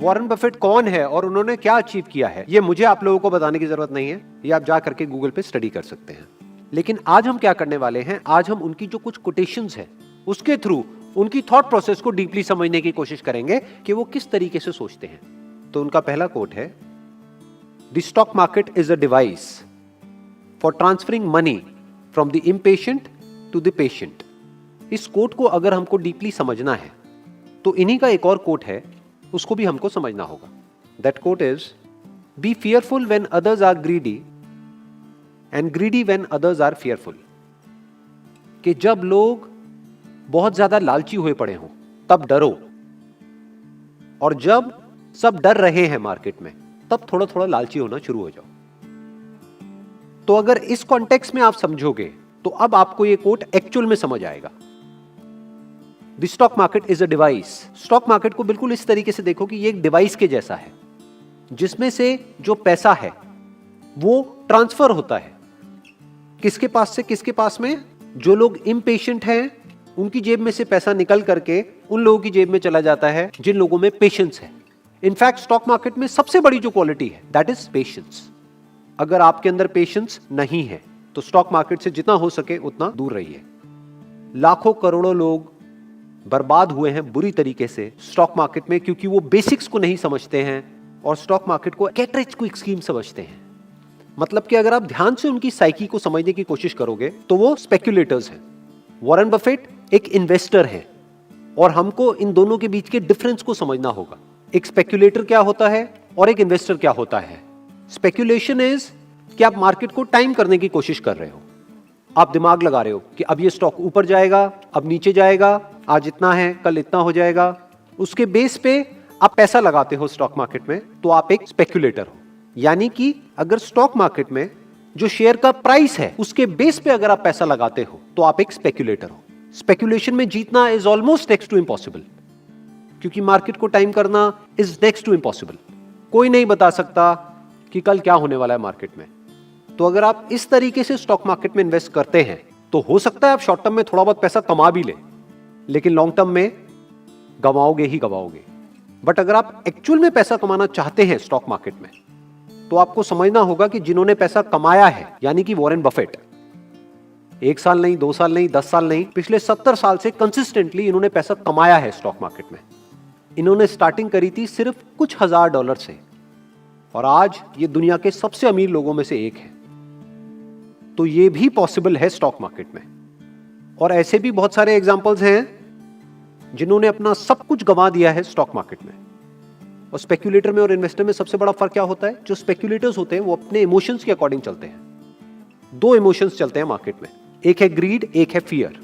Warren Buffett कौन है और उन्होंने क्या अचीव किया है, ये मुझे आप लोगों को बताने की जरूरत नहीं है, ये आप जा करके गूगल पे स्टडी कर सकते हैं। लेकिन आज हम क्या करने वाले हैं, आज हम उनकी जो कुछ कोटेशंस हैं उसके थ्रू उनकी थॉट प्रोसेस को डीपली समझने की कोशिश करेंगे कि वो किस तरीके से सोचते हैं। तो उनका पहला कोट है, the stock market is a device for transferring money from the impatient to the patient. इस कोट को अगर हमको डीपली समझना है तो इन्हीं का एक और कोट है, उसको भी हमको समझना होगा। That quote is, be fearful when others are greedy and greedy when others are fearful. कि जब लोग बहुत ज्यादा लालची हुए पड़े हों तब डरो, और जब सब डर रहे हैं मार्केट में तब थोड़ा थोड़ा लालची होना शुरू हो जाओ। तो अगर इस कॉन्टेक्स्ट में आप समझोगे तो अब आपको यह कोट एक्चुअल में समझ आएगा। The stock market is a device. Stock market को बिल्कुल इस तरीके से देखो कि ये एक डिवाइस के जैसा है, जिसमें से जो पैसा है वो ट्रांसफर होता है किसके पास से किसके पास में। जो लोग इम्पेशेंट हैं उनकी जेब में से पैसा निकल करके उन लोगों की जेब में चला जाता है जिन लोगों में पेशेंस है। इनफैक्ट स्टॉक मार्केट में सबसे बड़ी जो क्वालिटी है दैट इज पेशेंस। अगर आपके अंदर पेशेंस नहीं है तो स्टॉक मार्केट से जितना हो सके उतना दूर रहिए। लाखों करोड़ों लोग बर्बाद हुए हैं बुरी तरीके से स्टॉक मार्केट में, क्योंकि वो बेसिक्स को नहीं समझते हैं और स्टॉक मार्केट को गेट रिच क्विक स्कीम समझते हैं। मतलब कि अगर आप ध्यान से उनकी साइकी को समझने की कोशिश करोगे तो वो स्पेक्युलेटर्स हैं। वॉरेन बफेट एक इन्वेस्टर है और हमको इन दोनों के बीच के डिफरेंस को समझना होगा। एक स्पेक्युलेटर क्या होता है और एक इन्वेस्टर क्या होता है। स्पेक्युलेशन इज कि आप मार्केट को टाइम करने की कोशिश कर रहे हो, आप दिमाग लगा रहे हो कि अब ये स्टॉक ऊपर जाएगा, अब नीचे जाएगा, आज इतना है कल इतना हो जाएगा। उसके बेस पे आप पैसा लगाते हो स्टॉक मार्केट में, तो आप एक स्पेक्युलेटर हो। यानी कि अगर स्टॉक मार्केट में जो शेयर का प्राइस है उसके बेस पे अगर आप पैसा लगाते हो तो आप एक स्पेक्युलेटर हो। स्पेक्युलेशन में जीतना is almost next to impossible, क्योंकि मार्केट को टाइम करना इज नेक्स्ट टू इम्पॉसिबल। कोई नहीं बता सकता कि कल क्या होने वाला है मार्केट में। तो अगर आप इस तरीके से स्टॉक मार्केट में इन्वेस्ट करते हैं तो हो सकता है आप शॉर्ट टर्म में थोड़ा बहुत पैसा कमा भी ले, लेकिन लॉन्ग टर्म में गवाओगे ही गवाओगे। बट अगर आप एक्चुअल में पैसा कमाना चाहते हैं स्टॉक मार्केट में तो आपको समझना होगा कि जिन्होंने पैसा कमाया है, यानी कि वॉरेन बफेट, 1 साल नहीं, 2 साल नहीं, 10 साल नहीं, पिछले 70 साल से कंसिस्टेंटली इन्होंने पैसा कमाया है स्टॉक मार्केट में। इन्होंने स्टार्टिंग करी थी सिर्फ कुछ हजार डॉलर से और आज ये दुनिया के सबसे अमीर लोगों में से एक है। तो ये भी पॉसिबल है स्टॉक मार्केट में। और ऐसे भी बहुत सारे एग्जांपल्स हैं जिन्होंने अपना सब कुछ गंवा दिया है स्टॉक मार्केट में। और स्पेक्युलेटर में और इन्वेस्टर में सबसे बड़ा फर्क क्या होता है, जो स्पेक्युलेटर्स होते हैं वो अपने इमोशंस के अकॉर्डिंग चलते हैं। 2 इमोशंस चलते हैं मार्केट में, एक है ग्रीड, एक है फियर।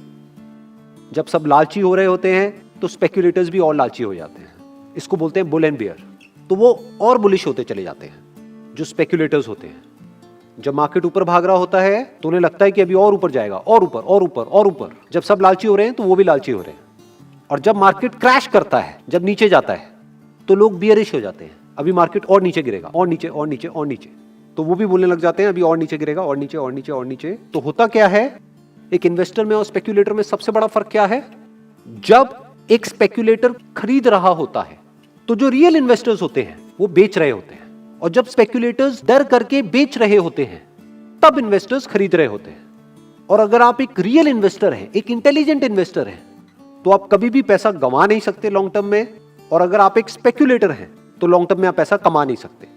जब सब लालची हो रहे होते हैं तो स्पेक्युलेटर्स भी और लालची हो जाते हैं, इसको बोलते हैं बुल एंड बियर। तो वो और बुलिश होते चले जाते हैं जो स्पेक्युलेटर्स होते हैं। जब मार्केट ऊपर भाग रहा होता है तो उन्हें लगता है कि अभी और ऊपर जाएगा, और ऊपर और ऊपर और ऊपर। जब सब लालची हो रहे हैं तो वो भी लालची हो रहे हैं। और जब मार्केट क्रैश करता है, जब नीचे जाता है, तो लोग बियरिश हो जाते हैं, अभी मार्केट और नीचे गिरेगा, और नीचे और नीचे और नीचे। तो वो भी बोलने लग जाते हैं अभी और नीचे गिरेगा, और नीचे और नीचे और नीचे। तो होता क्या है, एक इन्वेस्टर में और स्पेक्युलेटर में सबसे बड़ा फर्क क्या है, जब एक स्पेक्युलेटर खरीद रहा होता है तो जो रियल इन्वेस्टर्स होते हैं वो बेच रहे होते हैं, और जब स्पेक्युलेटर्स डर करके बेच रहे होते हैं तब इन्वेस्टर्स खरीद रहे होते हैं। और अगर आप एक रियल इन्वेस्टर हैं, एक इंटेलिजेंट इन्वेस्टर हैं, तो आप कभी भी पैसा गंवा नहीं सकते लॉन्ग टर्म में। और अगर आप एक स्पेक्युलेटर हैं तो लॉन्ग टर्म में आप पैसा कमा नहीं सकते।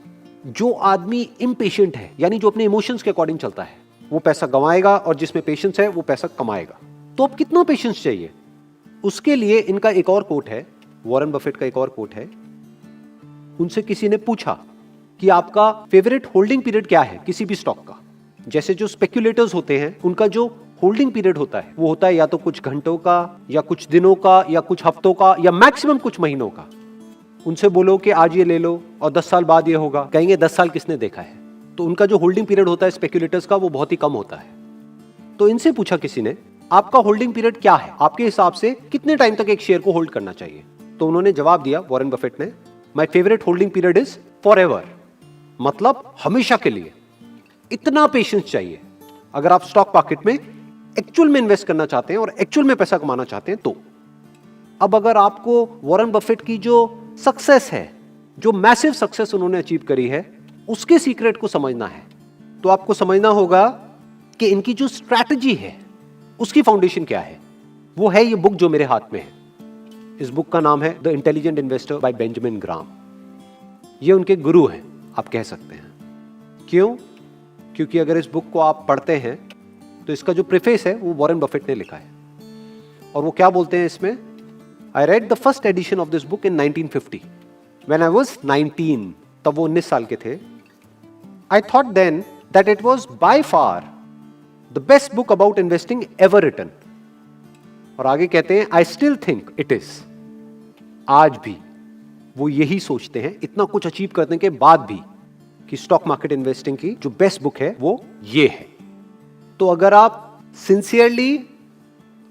जो आदमी इम्पेशेंट है, यानी जो अपने इमोशंस के अकॉर्डिंग चलता है, वो पैसा गंवाएगा, और जिसमें पेशेंस है वो पैसा कमाएगा। तो अब कितना पेशेंस चाहिए, उसके लिए इनका एक और कोट है, वॉरेन बफेट का एक और कोट है। उनसे किसी ने पूछा कि आपका फेवरेट होल्डिंग पीरियड क्या है किसी भी स्टॉक का। जैसे जो स्पेक्युलेटर्स होते हैं उनका जो होल्डिंग पीरियड होता है वो होता है या तो कुछ घंटों का, या कुछ दिनों का, या कुछ हफ्तों का, या मैक्सिमम कुछ महीनों का। उनसे बोलो कि आज ये ले लो और 10 साल बाद ये होगा, कहेंगे 10 साल किसने देखा है। तो उनका जो होल्डिंग पीरियड होता है स्पेक्युलेटर्स का वो बहुत ही कम होता है। तो इनसे पूछा किसी ने, आपका होल्डिंग पीरियड क्या है, आपके हिसाब से कितने टाइम तक एक शेयर को होल्ड करना चाहिए। तो उन्होंने जवाब दिया, वॉरेन बफेट ने, my favourite holding period is forever, मतलब हमेशा के लिए। इतना पेशेंस चाहिए अगर आप स्टॉक मार्केट में एक्चुअल में इन्वेस्ट करना चाहते हैं और एक्चुअल में पैसा कमाना चाहते हैं। तो अब अगर आपको वॉरेन बफेट की जो सक्सेस है, जो मैसिव सक्सेस उन्होंने अचीव करी है, उसके सीक्रेट को समझना है, तो आपको समझना होगा कि इनकी जो स्ट्रैटेजी है उसकी फाउंडेशन क्या है। वो है ये बुक जो मेरे हाथ में है। इस बुक का नाम है the intelligent investor by Benjamin Graham. ये उनके गुरु हैं, आप कह सकते हैं। क्यों? क्योंकि अगर इस बुक को आप पढ़ते हैं तो इसका जो प्रीफेस है वो वॉरेन बफेट ने लिखा है। और वो क्या बोलते हैं इसमें? I read the first edition of this book in 1950 when I was 19। तब वो 19 साल के थे। I thought then that it was by far the best book about investing ever written. और आगे कहते हैं I still think it is. आज भी वो यही सोचते हैं, इतना कुछ अचीव करने के बाद भी, कि स्टॉक मार्केट इन्वेस्टिंग की जो बेस्ट बुक है वो ये है। तो अगर आप सिंसियरली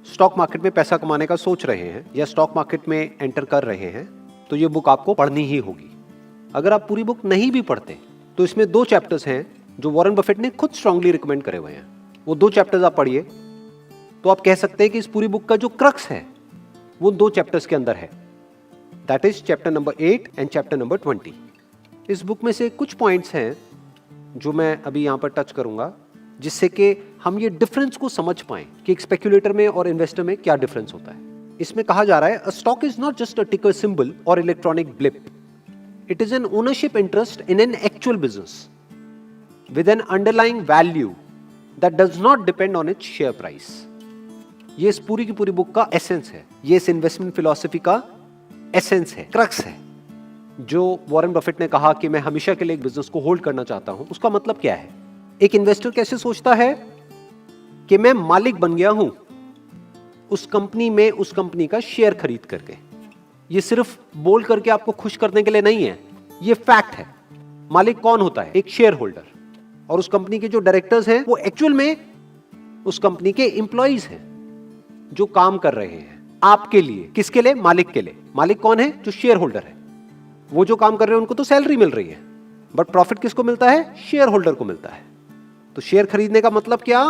स्टॉक मार्केट में पैसा कमाने का सोच रहे हैं या स्टॉक मार्केट में एंटर कर रहे हैं तो ये बुक आपको पढ़नी ही होगी। अगर आप पूरी बुक नहीं भी पढ़ते तो इसमें 2 चैप्टर्स हैं जो वॉरेन बफेट ने खुद स्ट्रांगली रिकमेंड करे हुए हैं। वो 2 चैप्टर्स आप पढ़िए तो आप कह सकते हैं कि इस पूरी बुक का जो क्रक्स है वो 2 चैप्टर्स के अंदर है। That is chapter number 8 and chapter number 20। इस बुक में से कुछ पॉइंट्स हैं जो मैं अभी यहां पर टच करूंगा, जिससे कि हम ये डिफरेंस को समझ पाएं कि एक स्पेक्यूलेटर में और इन्वेस्टर में क्या डिफरेंस होता है। इसमें कहा जा रहा है, a stock is not just a टिकर सिंबल और electronic blip, it is an ownership interest in an actual business with N underlying value that does not depend on its share price. ये इस पूरी की पूरी बुक का essence है, ये इस इन्वेस्टमेंट फिलॉसफी का एसेंस है, क्रक्स है। जो वॉरेन बफेट ने कहा कि मैं हमेशा के लिए एक बिजनेस को होल्ड करना चाहता हूं, उसका मतलब क्या है? एक इन्वेस्टर कैसे सोचता है कि मैं मालिक बन गया हूं उस कंपनी में, उस कंपनी का शेयर खरीद करके। ये सिर्फ बोल करके आपको खुश करने के लिए नहीं है, ये फैक्ट है। मालिक कौन होता है? एक शेयर होल्डर। और उस कंपनी के जो डायरेक्टर्स हैं वो एक्चुअल में उस कंपनी के एम्प्लॉइज हैं जो काम कर रहे हैं आपके लिए। किसके लिए? मालिक के लिए। मालिक कौन है? जो शेयर होल्डर है। वो जो काम कर रहे हैं उनको तो सैलरी मिल रही है, बट प्रॉफिट किसको मिलता है? शेयर होल्डर को मिलता है। तो शेयर खरीदने का मतलब क्या?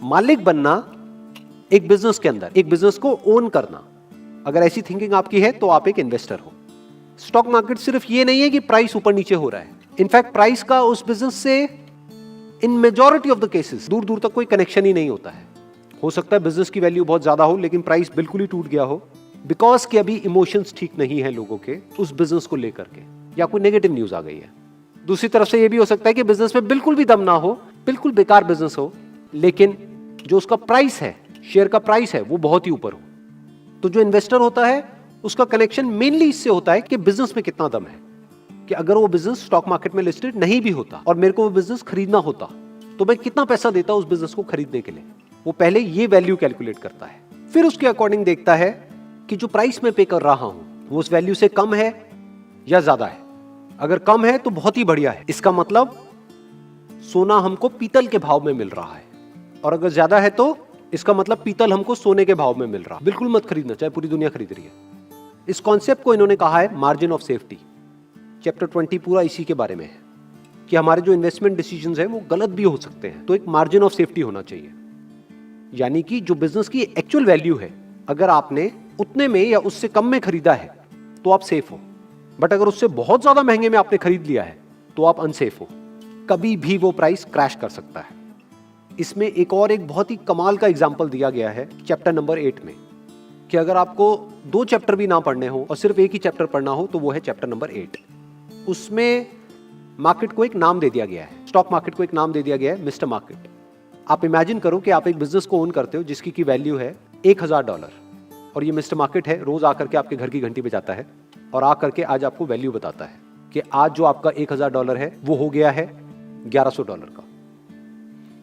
मालिक बनना एक बिजनेस के अंदर, एक बिजनेस को ओन करना। अगर ऐसी थिंकिंग आपकी है तो आप एक इन्वेस्टर हो। स्टॉक मार्केट सिर्फ ये नहीं है कि प्राइस ऊपर नीचे हो रहा है। इनफैक्ट प्राइस का उस बिजनेस से इन मेजॉरिटी ऑफ द केसेस दूर दूर तक कोई कनेक्शन ही नहीं होता है। हो सकता है बिजनेस की वैल्यू बहुत ज्यादा हो लेकिन प्राइस बिल्कुल ही टूट गया हो, बिकॉज कि अभी इमोशंस ठीक नहीं है लोगों के उस बिजनेस को लेकर के, या कोई नेगेटिव न्यूज आ गई है। दूसरी तरफ से यह भी हो सकता है कि बिजनेस में बिल्कुल भी दम ना हो, बिल्कुल बेकार बिजनेस हो, लेकिन जो उसका प्राइस है, शेयर का प्राइस है, वो बहुत ही ऊपर हो। तो जो इन्वेस्टर होता है उसका कनेक्शन मेनली इससे होता है कि बिजनेस में कितना दम है, कि अगर वो बिजनेस स्टॉक मार्केट में लिस्टेड नहीं भी होता और मेरे को वो बिजनेस खरीदना होता तो मैं कितना पैसा देता उस बिजनेस को खरीदने के लिए। वो पहले ये वैल्यू कैलकुलेट करता है, फिर उसके अकॉर्डिंग देखता है कि जो प्राइस मैं पे कर रहा हूं वो उस वैल्यू से कम है या ज्यादा है। अगर कम है तो बहुत ही बढ़िया है, इसका मतलब सोना हमको पीतल के भाव में मिल रहा है, और अगर ज्यादा है तो इसका मतलब पीतल हमको सोने के भाव में मिल रहा है। बिल्कुल मत खरीदना, चाहे पूरी दुनिया खरीद रही है। इस कॉन्सेप्ट को इन्होंने कहा है मार्जिन ऑफ सेफ्टी। चैप्टर 20 पूरा इसी के बारे में है कि हमारे जो इन्वेस्टमेंट डिसीजंस हैं वो गलत भी हो सकते हैं, तो एक मार्जिन ऑफ सेफ्टी होना चाहिए। यानी कि जो बिजनेस की एक्चुअल वैल्यू है, अगर आपने उतने में या उससे कम में खरीदा है तो आप सेफ हो, बट अगर उससे बहुत ज्यादा महंगे में आपने खरीद लिया है तो आप अनसेफ हो। कभी भी वो प्राइस क्रैश कर सकता है। इसमें एक बहुत ही कमाल का एग्जाम्पल दिया गया है चैप्टर नंबर 8 में, कि अगर आपको 2 चैप्टर भी ना पढ़ने हो और सिर्फ एक ही चैप्टर पढ़ना हो तो वो है चैप्टर नंबर 8। उसमें मार्केट को एक नाम दे दिया गया है, स्टॉक मार्केट को एक नाम दे दिया गया है, मिस्टर मार्केट। आप इमेजिन करो कि आप एक बिजनेस को ओन करते हो जिसकी की वैल्यू है $1000, और ये मिस्टर मार्केट है, रोज आकर के आपके घर की घंटी बजाता है और आकर के आज आपको वैल्यू बताता है कि आज जो आपका $1000 है वो हो गया है $1100 का।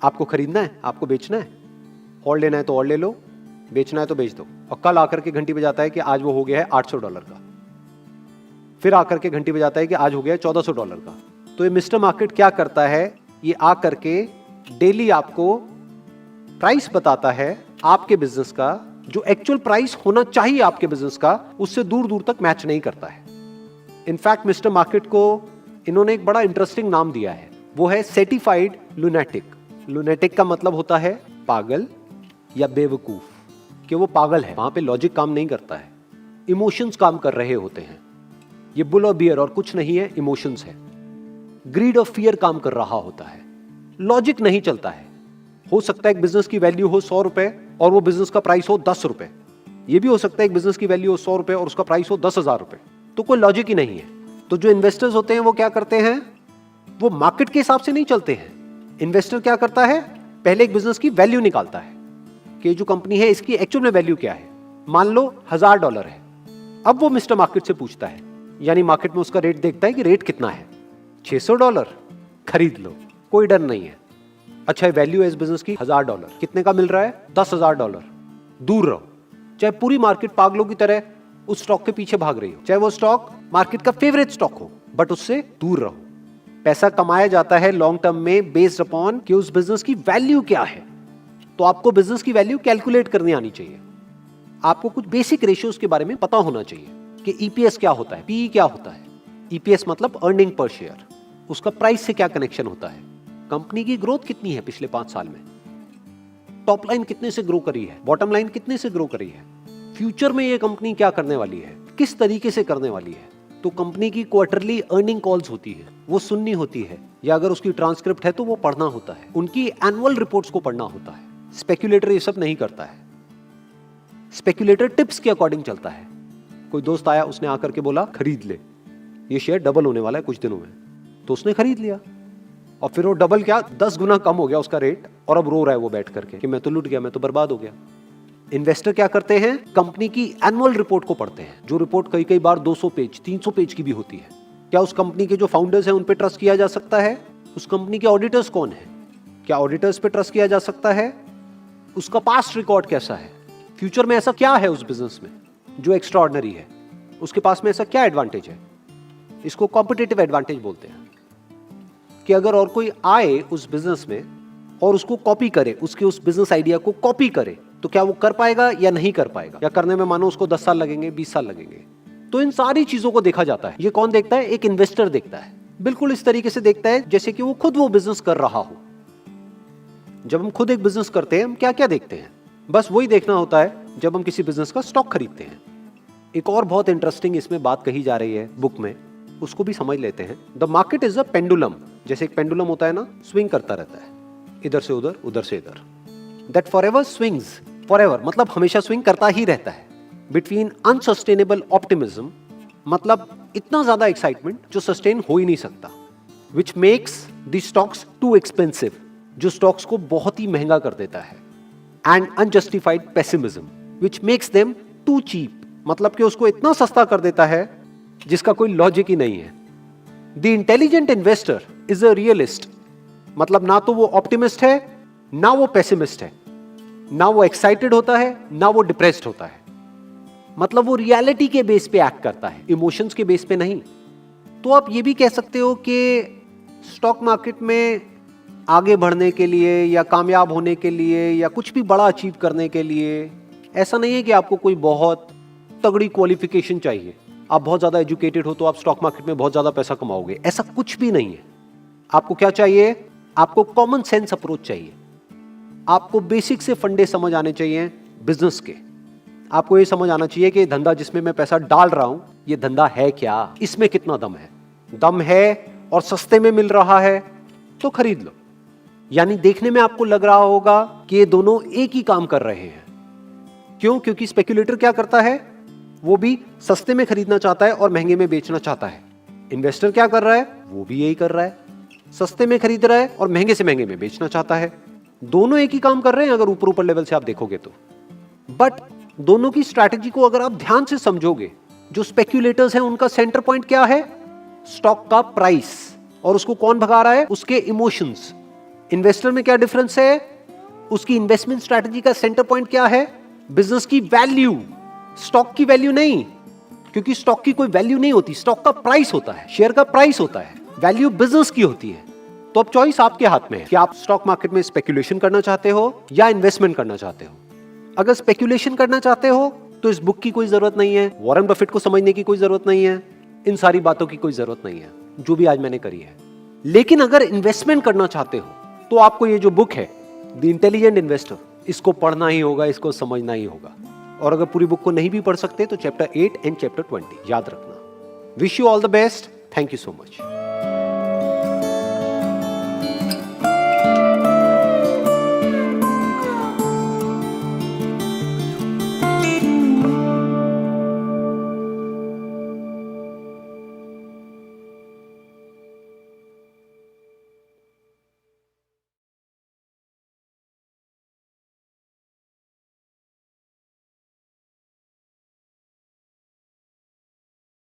आपको खरीदना है, आपको बेचना है, और लेना है तो और ले लो, बेचना है तो बेच दो। और कल आकर के घंटी बजाता है कि आज वो हो गया है $800 का, फिर आकर के घंटी बजाता है कि आज हो गया है $1400 का। तो ये मिस्टर मार्केट क्या करता है, ये आकर के डेली आपको प्राइस बताता है आपके बिजनेस का, जो एक्चुअल प्राइस होना चाहिए आपके बिजनेस का, उससे दूर दूर तक मैच नहीं करता है। इनफैक्ट मिस्टर मार्केट को इन्होंने एक बड़ा इंटरेस्टिंग नाम दिया है, वो है सर्टिफाइड लुनेटिक। लुनेटिक का मतलब होता है पागल या बेवकूफ, कि वो पागल है, वहां पे लॉजिक काम नहीं करता है। इमोशंस काम कर रहे होते हैं। ये बुल और बियर और कुछ नहीं है, इमोशंस है। ग्रीड और फियर काम कर रहा होता है, लॉजिक नहीं चलता है। हो सकता है एक बिजनेस की वैल्यू हो 100 रुपए और वो बिजनेस का प्राइस हो 10 रुपए। ये भी हो सकता है एक बिजनेस की वैल्यू हो 100 रुपए और उसका प्राइस हो 10,000 रुपए। तो कोई लॉजिक ही नहीं है। तो जो इन्वेस्टर्स होते हैं वो क्या करते हैं, वो मार्केट के हिसाब से नहीं चलते हैं। इन्वेस्टर क्या करता है, पहले एक बिजनेस की वैल्यू निकालता है कि जो कंपनी है इसकी एक्चुअल में वैल्यू क्या है। मान लो $1000 है। अब वो मिस्टर मार्केट से पूछता है, यानी मार्केट में उसका रेट देखता है कि रेट कितना है, $600, खरीद लो, कोई डर नहीं है। अच्छा, वैल्यू है इस बिजनेस की $1000, कितने का मिल रहा है, $10,000। दूर रहो। चाहे पूरी मार्केट पागलों की तरह उस स्टॉक के पीछे भाग रही हो, चाहे वो स्टॉक मार्केट का फेवरेट स्टॉक हो, बट उससे दूर रहो। पैसा कमाया जाता है लॉन्ग टर्म में बेस्ड अपॉन कि उस बिजनेस की वैल्यू क्या है। तो आपको बिजनेस की वैल्यू कैलकुलेट करनी आनी चाहिए। आपको कुछ बेसिक रेशियोज के बारे में पता होना चाहिए कि ईपीएस क्या होता है, पीई क्या होता है। ईपीएस मतलब अर्निंग पर शेयर, उसका प्राइस से क्या कनेक्शन होता है, कंपनी की ग्रोथ कितनी है पिछले 5 साल में, टॉप लाइन कितने से ग्रो करी है, बॉटम लाइन कितने से ग्रो करी है, फ्यूचर में ये कंपनी क्या करने वाली है, किस तरीके से करने वाली है। तो कंपनी की क्वार्टरली अर्निंग कॉल्स होती है, वो सुननी होती है, या अगर उसकी ट्रांसक्रिप्ट है तो वो पढ़ना होता है। उनकी एनुअल रिपोर्ट्स को पढ़ना होता है। स्पेक्यूलेटर ये सब नहीं करता है। स्पेक्यूलेटर टिप्स के अकॉर्डिंग चलता है। कोई दोस्त आया, उसने आकर के बोला खरीद ले, ये शेयर डबल होने वाला है कुछ दिनों में, तो उसने खरीद लिया और फिर वो डबल क्या 10 गुना कम हो गया उसका रेट, और अब रो रहा है वो बैठ करके कि मैं तो लुट गया, मैं तो बर्बाद हो गया। इन्वेस्टर क्या करते हैं, कंपनी की एनुअल रिपोर्ट को पढ़ते हैं, जो रिपोर्ट कई कई बार 200 पेज 300 पेज की भी होती है। क्या उस कंपनी के जो फाउंडर्स हैं उन पे ट्रस्ट किया जा सकता है, उस कंपनी के ऑडिटर्स कौन है, क्या ऑडिटर्स पे ट्रस्ट किया जा सकता है, उसका पास्ट रिकॉर्ड कैसा है, फ्यूचर में ऐसा क्या है उस बिजनेस में जो एक्स्ट्राऑर्डिनरी है, उसके पास में ऐसा क्या एडवांटेज है। इसको कॉम्पिटिटिव एडवांटेज बोलते हैं कि अगर और कोई आए उस बिजनेस में और उसको कॉपी करे, उसके उस बिजनेस आइडिया को कॉपी करे, तो क्या वो कर पाएगा या नहीं कर पाएगा, या करने में मानो उसको 10 साल लगेंगे, 20 साल लगेंगे। तो इन सारी चीजों को देखा जाता है। ये कौन देखता है, एक इन्वेस्टर देखता है। बिल्कुल इस तरीके से देखता है जैसे कि वो खुद वो बिजनेस कर रहा हो। जब हम खुद एक बिजनेस करते हैं, हम क्या क्या देखते हैं, बस वही देखना होता है जब हम किसी बिजनेस का स्टॉक खरीदते हैं। एक और बहुत इंटरेस्टिंग इसमें बात कही जा रही है बुक में, उसको भी समझ लेते हैं। The market is a pendulum. जैसे एक पेंडुलम होता है ना, स्विंग करता रहता है, इधर से उधर, उधर से इधर। दैट फॉरएवर स्विंग्स, फॉरएवर मतलब हमेशा स्विंग करता ही रहता है। बिटवीन अनसस्टेनेबल ऑप्टिमिज्म मतलब इतना ज्यादा एक्साइटमेंट जो सस्टेन हो ही नहीं सकता, which makes the stocks too expensive, जो स्टॉक्स को बहुत ही महंगा कर देता है, and unjustified pessimism which makes them too cheap, मतलब कि उसको इतना सस्ता कर देता है जिसका कोई लॉजिक ही नहीं है। The intelligent investor is a realist, मतलब ना तो वो ऑप्टिमिस्ट है ना वो पेसिमिस्ट है, ना वो एक्साइटेड होता है ना वो डिप्रेस्ड होता है, मतलब वो रियलिटी के बेस पे एक्ट करता है, इमोशंस के बेस पे नहीं। तो आप ये भी कह सकते हो कि स्टॉक मार्केट में आगे बढ़ने के लिए या कामयाब होने के लिए या कुछ भी बड़ा अचीव करने के लिए ऐसा नहीं है कि आपको कोई बहुत तगड़ी क्वालिफिकेशन चाहिए, आप बहुत ज्यादा एजुकेटेड हो तो आप स्टॉक मार्केट में बहुत ज्यादा पैसा कमाओगे, ऐसा कुछ भी नहीं है। आपको क्या चाहिए, आपको कॉमन सेंस अप्रोच चाहिए, आपको बेसिक से फंडे समझ आने चाहिए बिजनेस के। आपको ये समझ आना चाहिए कि धंधा जिसमें मैं पैसा डाल रहा हूं, ये धंधा है क्या, इसमें कितना दम है और सस्ते में मिल रहा है तो खरीद लो। यानी देखने में आपको लग रहा होगा कि ये दोनों एक ही काम कर रहे हैं। क्यों? क्योंकि स्पेक्यूलेटर क्या करता है, वो भी सस्ते में खरीदना चाहता है और महंगे में बेचना चाहता है। इन्वेस्टर क्या कर रहा है, वो भी यही कर रहा है, सस्ते में खरीद रहा है और महंगे से महंगे में बेचना चाहता है। दोनों एक ही काम कर रहे हैं अगर ऊपर ऊपर लेवल से आप देखोगे तो। बट दोनों की स्ट्रैटेजी को अगर आप ध्यान से समझोगे, जो स्पेक्यूलेटर्स हैं उनका सेंटर पॉइंट क्या है, स्टॉक का प्राइस, और उसको कौन भगा रहा है, उसके इमोशंस। इन्वेस्टर में क्या डिफरेंस है, उसकी इन्वेस्टमेंट स्ट्रैटेजी का सेंटर पॉइंट क्या है, बिजनेस की वैल्यू, स्टॉक की वैल्यू नहीं, क्योंकि स्टॉक की कोई वैल्यू नहीं होती, स्टॉक का प्राइस होता है, शेयर का प्राइस होता है, वैल्यू बिजनेस की होती है। तो अब चॉइस आपके हाथ में है कि आप स्टॉक मार्केट में स्पेक्यूलेशन करना चाहते हो या इन्वेस्टमेंट करना चाहते हो। अगर स्पेक्यूलेशन करना चाहते हो तो इस बुक की कोई जरूरत नहीं है, वॉरेन बफेट को समझने की कोई जरूरत नहीं है, इन सारी बातों की कोई जरूरत नहीं है जो भी आज मैंने करी है। लेकिन अगर इन्वेस्टमेंट करना चाहते हो तो आपको ये जो बुक है द इंटेलिजेंट इन्वेस्टर, इसको पढ़ना ही होगा, इसको समझना ही होगा। और अगर पूरी बुक को नहीं भी पढ़ सकते तो चैप्टर 8 एंड चैप्टर 20 याद रखना। Wish you all the best. Thank you so much.